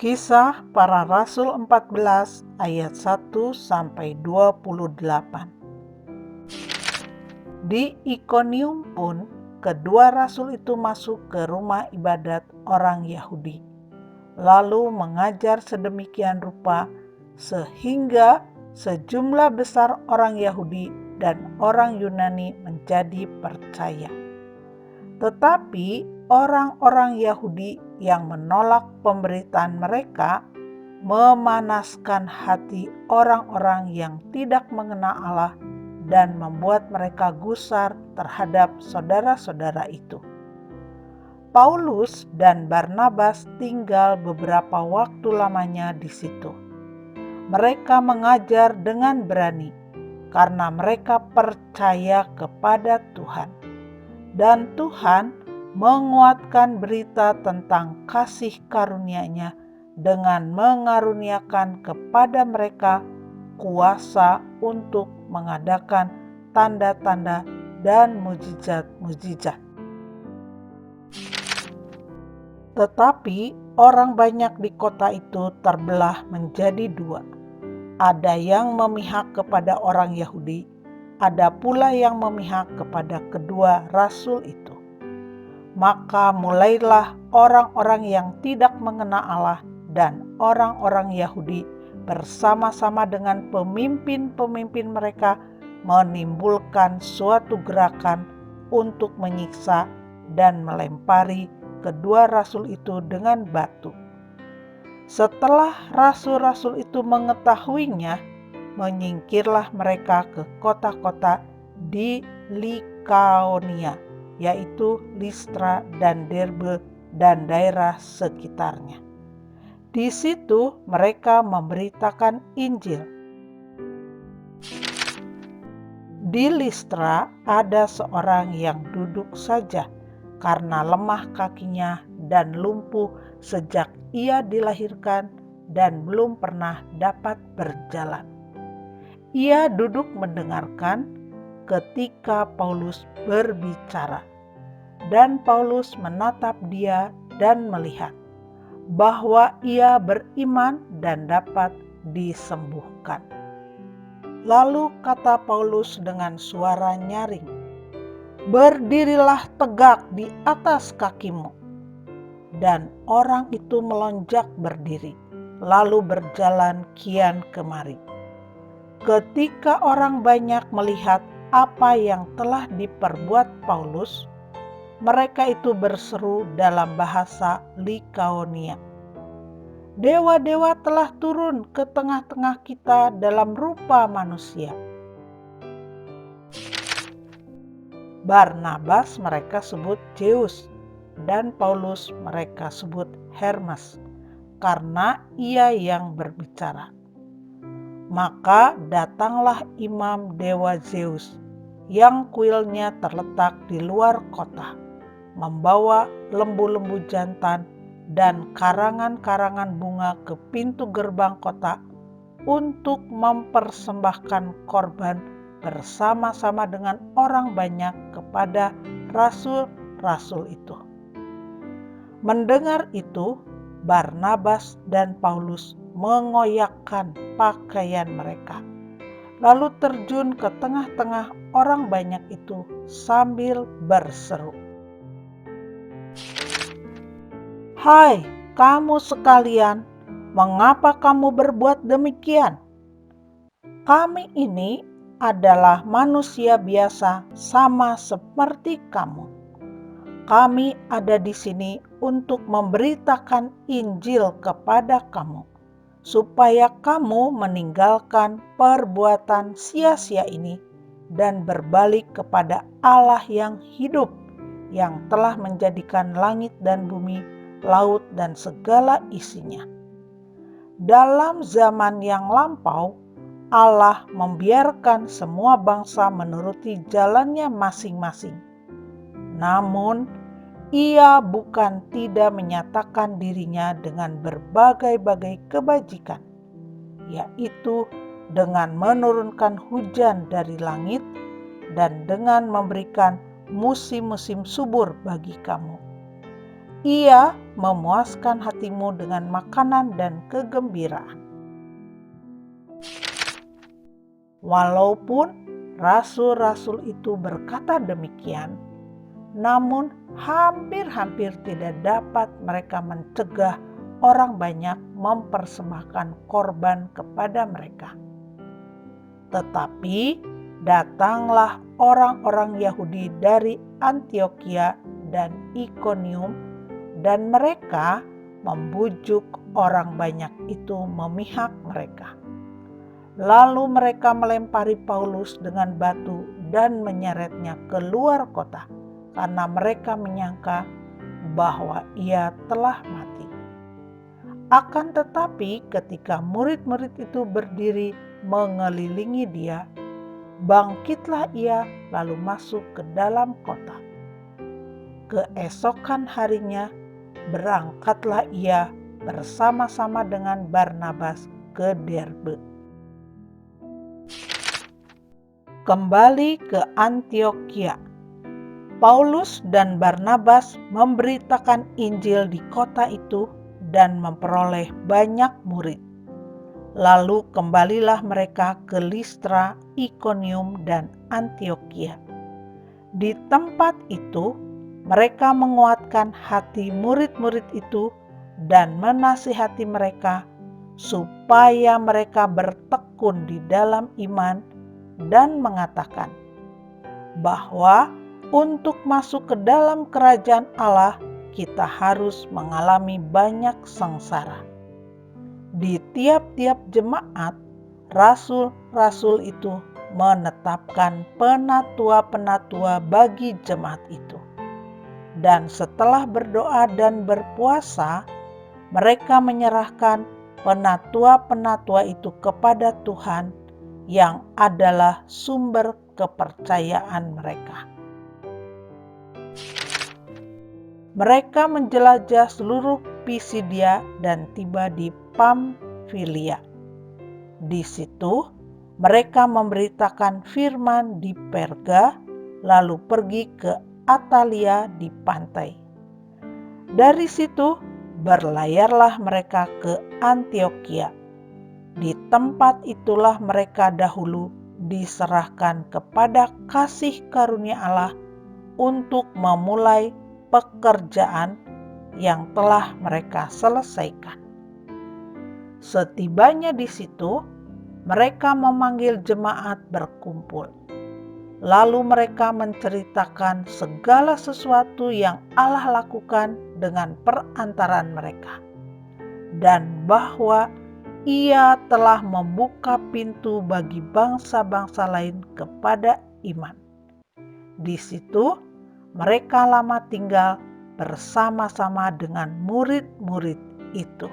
Kisah Para Rasul 14 ayat 1-28. Di Ikonium pun kedua rasul itu masuk ke rumah ibadat orang Yahudi, lalu mengajar sedemikian rupa sehingga sejumlah besar orang Yahudi dan orang Yunani menjadi percaya. Tetapi orang-orang Yahudi yang menolak pemberitaan mereka memanaskan hati orang-orang yang tidak mengenal Allah dan membuat mereka gusar terhadap saudara-saudara itu. Paulus dan Barnabas tinggal beberapa waktu lamanya di situ. Mereka mengajar dengan berani karena mereka percaya kepada Tuhan. Dan Tuhan menguatkan berita tentang kasih karunia-Nya dengan mengaruniakan kepada mereka kuasa untuk mengadakan tanda-tanda dan mujizat-mujizat. Tetapi orang banyak di kota itu terbelah menjadi dua. Ada yang memihak kepada orang Yahudi, ada pula yang memihak kepada kedua rasul itu. Maka mulailah orang-orang yang tidak mengenal Allah dan orang-orang Yahudi bersama-sama dengan pemimpin-pemimpin mereka menimbulkan suatu gerakan untuk menyiksa dan melempari kedua rasul itu dengan batu. Setelah rasul-rasul itu mengetahuinya, menyingkirlah mereka ke kota-kota di Likaonia, yaitu Listra dan Derbe dan daerah sekitarnya. Di situ mereka memberitakan Injil. Di Listra ada seorang yang duduk saja karena lemah kakinya dan lumpuh sejak ia dilahirkan dan belum pernah dapat berjalan. Ia duduk mendengarkan ketika Paulus berbicara, dan Paulus menatap dia dan melihat bahwa ia beriman dan dapat disembuhkan. Lalu kata Paulus dengan suara nyaring, "Berdirilah tegak di atas kakimu." Dan orang itu melonjak berdiri, lalu berjalan kian kemari. Ketika orang banyak melihat apa yang telah diperbuat Paulus, mereka itu berseru dalam bahasa Likaonia, "Dewa-dewa telah turun ke tengah-tengah kita dalam rupa manusia." Barnabas mereka sebut Zeus, dan Paulus mereka sebut Hermes, karena ia yang berbicara. Maka datanglah imam dewa Zeus, yang kuilnya terletak di luar kota, membawa lembu-lembu jantan dan karangan-karangan bunga ke pintu gerbang kota untuk mempersembahkan korban bersama-sama dengan orang banyak kepada rasul-rasul itu. Mendengar itu, Barnabas dan Paulus mengoyakkan pakaian mereka, lalu terjun ke tengah-tengah orang banyak itu sambil berseru, "Hai kamu sekalian, mengapa kamu berbuat demikian? Kami ini adalah manusia biasa sama seperti kamu. Kami ada di sini untuk memberitakan Injil kepada kamu, supaya kamu meninggalkan perbuatan sia-sia ini dan berbalik kepada Allah yang hidup, yang telah menjadikan langit dan bumi, laut dan segala isinya. Dalam zaman yang lampau, Allah membiarkan semua bangsa menuruti jalannya masing-masing. Namun, Ia bukan tidak menyatakan dirinya dengan berbagai-bagai kebajikan, yaitu dengan menurunkan hujan dari langit dan dengan memberikan musim-musim subur bagi kamu. Ia memuaskan hatimu dengan makanan dan kegembiraan. Walaupun rasul-rasul itu berkata demikian, namun hampir-hampir tidak dapat mereka mencegah orang banyak mempersembahkan korban kepada mereka. Tetapi datanglah orang-orang Yahudi dari Antiokhia dan Ikonium, dan mereka membujuk orang banyak itu memihak mereka. Lalu mereka melempari Paulus dengan batu dan menyeretnya keluar kota, karena mereka menyangka bahwa ia telah mati. Akan tetapi ketika murid-murid itu berdiri mengelilingi dia, bangkitlah ia lalu masuk ke dalam kota. Keesokan harinya berangkatlah ia bersama-sama dengan Barnabas ke Derbe. Kembali ke Antiokhia, Paulus dan Barnabas memberitakan Injil di kota itu dan memperoleh banyak murid. Lalu kembalilah mereka ke Listra, Ikonium, dan Antiokhia. Di tempat itu, mereka menguatkan hati murid-murid itu dan menasihati mereka supaya mereka bertekun di dalam iman dan mengatakan bahwa untuk masuk ke dalam kerajaan Allah kita harus mengalami banyak sengsara. Di tiap-tiap jemaat, rasul-rasul itu menetapkan penatua-penatua bagi jemaat itu. Dan setelah berdoa dan berpuasa, mereka menyerahkan penatua-penatua itu kepada Tuhan yang adalah sumber kepercayaan mereka. Mereka menjelajah seluruh Pisidia dan tiba di Pamfilia. Di situ mereka memberitakan firman di Perga, lalu pergi ke Atalia di pantai. Dari situ berlayarlah mereka ke Antiokhia. Di tempat itulah mereka dahulu diserahkan kepada kasih karunia Allah untuk memulai pekerjaan yang telah mereka selesaikan. Setibanya di situ, mereka memanggil jemaat berkumpul. Lalu mereka menceritakan segala sesuatu yang Allah lakukan dengan perantaraan mereka, dan bahwa Ia telah membuka pintu bagi bangsa-bangsa lain kepada iman. Di situ mereka lama tinggal bersama-sama dengan murid-murid itu.